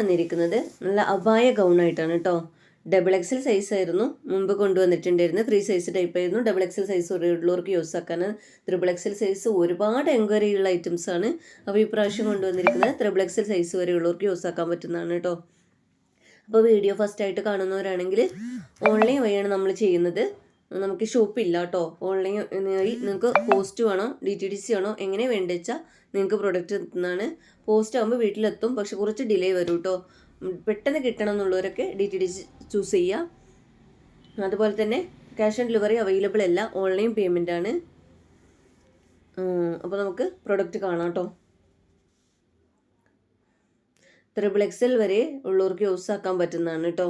വന്നിരിക്കുന്നത് നല്ല അപായ ഗൗണായിട്ടാണ് കേട്ടോ. ഡബിൾ എക്സൽ സൈസ് ആയിരുന്നു മുമ്പ് കൊണ്ടുവന്നിട്ടുണ്ടായിരുന്നു. 3 സൈസ് ടൈപ്പ് ആയിരുന്നു. ഡബിൾ എക്സൽ സൈസ് ഉള്ളവർക്ക് യൂസ് ആക്കാൻ. ത്രിബിൾ എക്സൽ സൈസ് ഒരുപാട് എൻക്വയറി ഉള്ള ഐറ്റംസ് ആണ്. അപ്പോൾ ഈ പ്രാവശ്യം കൊണ്ടുവന്നിരിക്കുന്നത് ത്രിബിൾ എക്സൽ സൈസ് വരെയുള്ളവർക്ക് യൂസ് ആക്കാൻ പറ്റുന്നതാണ് കേട്ടോ. അപ്പോൾ വീഡിയോ ഫസ്റ്റ് ആയിട്ട് കാണുന്നവരാണെങ്കിൽ ഓൺലൈൻ വഴിയാണ് നമ്മൾ ചെയ്യുന്നത്. നമുക്ക് ഷോപ്പില്ല കേട്ടോ. ഓൺലൈൻ വഴി നിങ്ങൾക്ക് പോസ്റ്റ് വേണോ DTDC ആണോ എങ്ങനെ വേണ്ട വെച്ചാൽ നിങ്ങൾക്ക് പ്രൊഡക്റ്റ് എത്തുന്നതാണ്. പോസ്റ്റ് ആകുമ്പോൾ വീട്ടിലെത്തും, പക്ഷെ കുറച്ച് ഡിലേ വരും കേട്ടോ. പെട്ടെന്ന് കിട്ടണം എന്നുള്ളവരൊക്കെ DTDC ചൂസ് ചെയ്യുക. അതുപോലെ തന്നെ ക്യാഷ് ഓൺ ഡെലിവറി അവൈലബിൾ അല്ല, ഓൺലൈൻ പേയ്മെൻ്റ് ആണ്. അപ്പോൾ നമുക്ക് പ്രൊഡക്റ്റ് കാണാം കേട്ടോ. ത്രിബിൾ എക്സൽ വരെ ഉള്ളവർക്ക് യൂസ് ആക്കാൻ പറ്റുന്നതാണ് കേട്ടോ.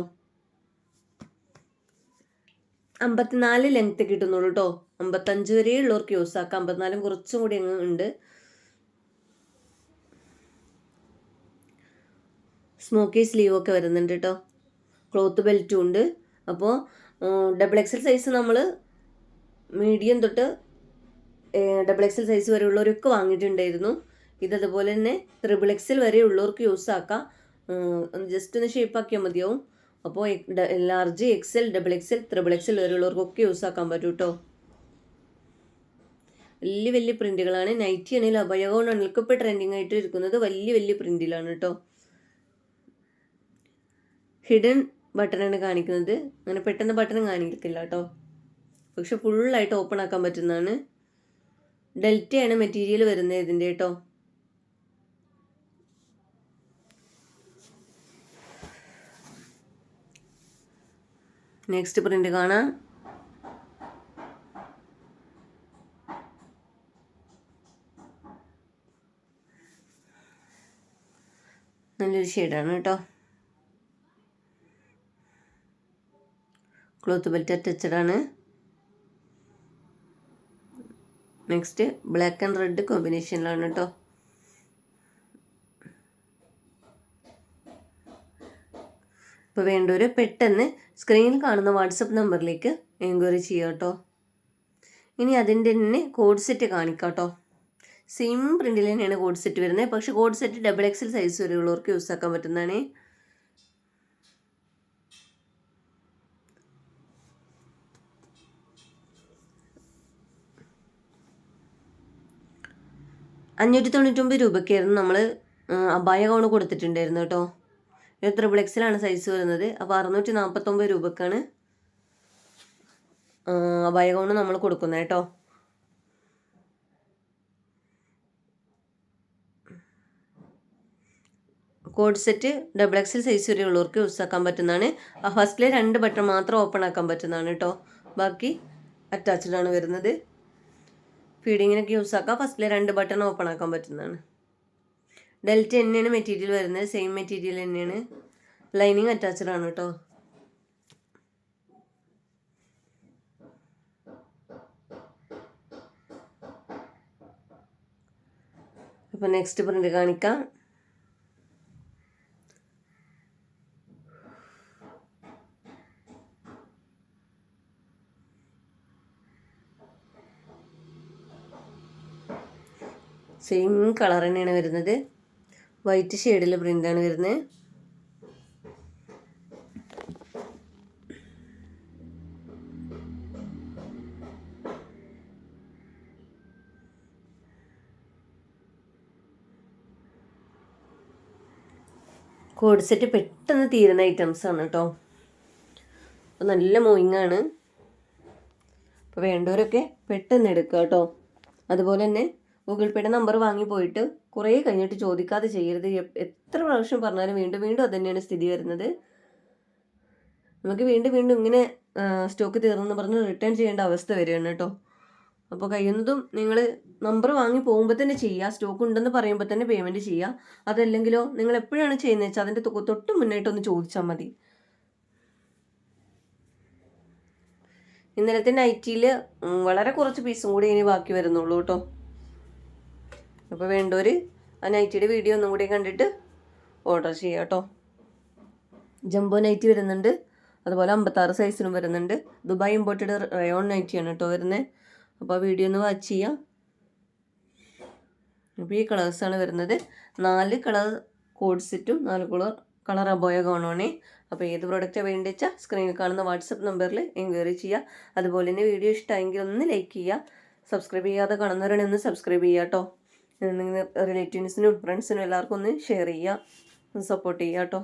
54 ലെങ്ത്ത് കിട്ടുന്നുള്ളൂ കേട്ടോ. 55 വരെ ഉള്ളവർക്ക് യൂസ് ആക്കാം. 54 കുറച്ചും കൂടി അങ്ങ് ഉണ്ട്. സ്മോക്കി സ്ലീവ് ഒക്കെ വരുന്നുണ്ട് കേട്ടോ. ക്ലോത്ത് ബെൽറ്റും ഉണ്ട്. അപ്പോൾ ഡബിൾ എക്സൽ സൈസ് നമ്മൾ മീഡിയം തൊട്ട് ഡബിൾ എക്സൽ സൈസ് വരെ ഉള്ളവരൊക്കെ വാങ്ങിയിട്ടുണ്ടായിരുന്നു. ഇതതുപോലെ തന്നെ ത്രിബിൾ എക്സൽ വരെ ഉള്ളവർക്ക് യൂസ് ആക്കാം. ജസ്റ്റ് ഒന്ന് ഷേപ്പാക്കിയാൽ മതിയാവും. അപ്പോൾ large, XL, double XL, triple XL വരെയുള്ളവർക്കൊക്കെ യൂസ് ആക്കാൻ പറ്റും കേട്ടോ. വലിയ വലിയ പ്രിന്റുകളാണ്. നൈറ്റി ആണെങ്കിൽ അഭയഗൗൺ ആണെങ്കിൽ ഇപ്പോൾ ട്രെൻഡിങ് ആയിട്ട് ഇരിക്കുന്നത് വലിയ വലിയ പ്രിന്റിലാണ് കേട്ടോ. ഹിഡൻ ബട്ടണാണ് കാണിക്കുന്നത്. അങ്ങനെ പെട്ടെന്ന് ബട്ടൺ കാണിക്കില്ല കേട്ടോ, പക്ഷെ ഫുള്ളായിട്ട് ഓപ്പൺ ആക്കാൻ പറ്റുന്നതാണ്. ഡെൽറ്റയാണ് മെറ്റീരിയൽ വരുന്നത് ഇതിൻ്റെ കേട്ടോ. നെക്സ്റ്റ് പ്രിന്റ് കാണാം. നല്ലൊരു ഷെയ്ഡാണ് കേട്ടോ. ക്ലോത്ത് ബെൽറ്റ് അറ്റച്ചഡ് ആണ്. നെക്സ്റ്റ് ബ്ലാക്ക് ആൻഡ് റെഡ് കോമ്പിനേഷനിലാണ് കേട്ടോ. ഇപ്പോൾ വേണ്ടവർ പെട്ടെന്ന് സ്ക്രീനിൽ കാണുന്ന വാട്സപ്പ് നമ്പറിലേക്ക് എൻക്വയറി ചെയ്യാം കേട്ടോ. ഇനി അതിൻ്റെ തന്നെ കോഡ് സെറ്റ് കാണിക്കാം കേട്ടോ. സെയിം പ്രിൻറ്റിൽ തന്നെയാണ് കോഡ് സെറ്റ് വരുന്നത്, പക്ഷേ coord set double XL size വരെയുള്ളവർക്ക് യൂസ് ആക്കാൻ പറ്റുന്നതാണ്. ₹599 നമ്മൾ അബായ ഗൗണ് കൊടുത്തിട്ടുണ്ടായിരുന്നു കേട്ടോ. ഇത് ത്രിബിൾ എക്സലാണ് സൈസ് വരുന്നത്. അപ്പോൾ ₹649 അബായ ഗൗണ് നമ്മൾ കൊടുക്കുന്നത് കേട്ടോ. Coord set double XL size വരെയുള്ളവർക്ക് യൂസ് ആക്കാൻ പറ്റുന്നതാണ്. ഫസ്റ്റിലെ 2 ബട്ടൺ മാത്രം ഓപ്പൺ ആക്കാൻ പറ്റുന്നതാണ് കേട്ടോ. ബാക്കി അറ്റാച്ച്ഡ് ആണ് വരുന്നത്. ഫീഡിങ്ങിനൊക്കെ യൂസ് ആക്കാം. ഫസ്റ്റിലെ 2 ബട്ടൺ ഓപ്പൺ ആക്കാൻ പറ്റുന്നതാണ്. ഡെൽറ്റ തന്നെയാണ് മെറ്റീരിയൽ വരുന്നത്. സെയിം മെറ്റീരിയൽ തന്നെയാണ്. ലൈനിങ് അറ്റാച്ച്ഡ് ആണ് കേട്ടോ. അപ്പോൾ നെക്സ്റ്റ് പ്രിന്റ് കാണിക്കാം. സെയിം കളർ തന്നെയാണ് വരുന്നത്. വൈറ്റ് ഷെയ്ഡിൽ പ്രിൻ്റാണ് വരുന്നത്. കോഡ് സെറ്റ് പെട്ടെന്ന് തീരുന്ന ഐറ്റംസ് ആണ് കേട്ടോ. അപ്പോൾ നല്ല മൂവിങ് ആണ്. അപ്പോൾ വേണ്ടവരൊക്കെ പെട്ടെന്ന് എടുക്കുക കേട്ടോ. അതുപോലെ തന്നെ ഗൂഗിൾ പേയുടെ നമ്പർ വാങ്ങി പോയിട്ട് കുറേ കഴിഞ്ഞിട്ട് ചോദിക്കാതെ ചെയ്യരുത്. എത്ര പ്രാവശ്യം പറഞ്ഞാലും വീണ്ടും വീണ്ടും അത് തന്നെയാണ് സ്ഥിതി വരുന്നത്. നമുക്ക് വീണ്ടും വീണ്ടും ഇങ്ങനെ സ്റ്റോക്ക് തീർന്നെന്ന് പറഞ്ഞ് റിട്ടേൺ ചെയ്യേണ്ട അവസ്ഥ വരികയാണ് കേട്ടോ. അപ്പോൾ കഴിയുന്നതും നിങ്ങൾ നമ്പർ വാങ്ങി പോകുമ്പോൾ തന്നെ ചെയ്യുക. സ്റ്റോക്ക് ഉണ്ടെന്ന് പറയുമ്പോൾ തന്നെ പേയ്മെൻറ്റ് ചെയ്യുക. അതല്ലെങ്കിലോ നിങ്ങൾ എപ്പോഴാണ് ചെയ്യുന്നത് വെച്ചാൽ അതിൻ്റെ തൊട്ട് മുന്നായിട്ടൊന്ന് ചോദിച്ചാൽ മതി. ഇന്നലത്തെ നൈറ്റിയിൽ വളരെ കുറച്ച് പീസും കൂടി ഇനി ബാക്കി വരുന്നുള്ളൂ കേട്ടോ. അപ്പോൾ വേണ്ടവർ ആ നൈറ്റിയുടെ വീഡിയോ ഒന്നും കൂടി കണ്ടിട്ട് ഓർഡർ ചെയ്യാം കേട്ടോ. ജംബോ നൈറ്റി വരുന്നുണ്ട്. അതുപോലെ 56 സൈസിലും വരുന്നുണ്ട്. ദുബായ് ഇമ്പോർട്ടഡ് റയോൺ നൈറ്റിയാണ് കേട്ടോ വരുന്നത്. അപ്പോൾ ആ വീഡിയോ ഒന്ന് വാച്ച് ചെയ്യാം. അപ്പോൾ ഈ കളേഴ്സാണ് വരുന്നത്. 4 കളർ കോഡ് സെറ്റും 4 കളർ കളർ അബോയ ഗൗണാണേ. അപ്പോൾ ഏത് പ്രോഡക്റ്റാണ് വേണ്ടിച്ചാൽ സ്ക്രീനിൽ കാണുന്ന വാട്സപ്പ് നമ്പറിൽ എൻക്വയറി ചെയ്യുക. അതുപോലെ തന്നെ വീഡിയോ ഇഷ്ടമായെങ്കിൽ ഒന്ന് ലൈക്ക് ചെയ്യുക. സബ്സ്ക്രൈബ് ചെയ്യാതെ കാണുന്നവരാണെങ്കിൽ ഒന്ന് സബ്സ്ക്രൈബ് ചെയ്യുക കേട്ടോ. നിങ്ങൾ റിലേറ്റീവ്സിനും ഫ്രണ്ട്സിനും എല്ലാവർക്കും ഒന്ന് ഷെയർ ചെയ്യുക, ഒന്ന് സപ്പോർട്ട് ചെയ്യുക കേട്ടോ.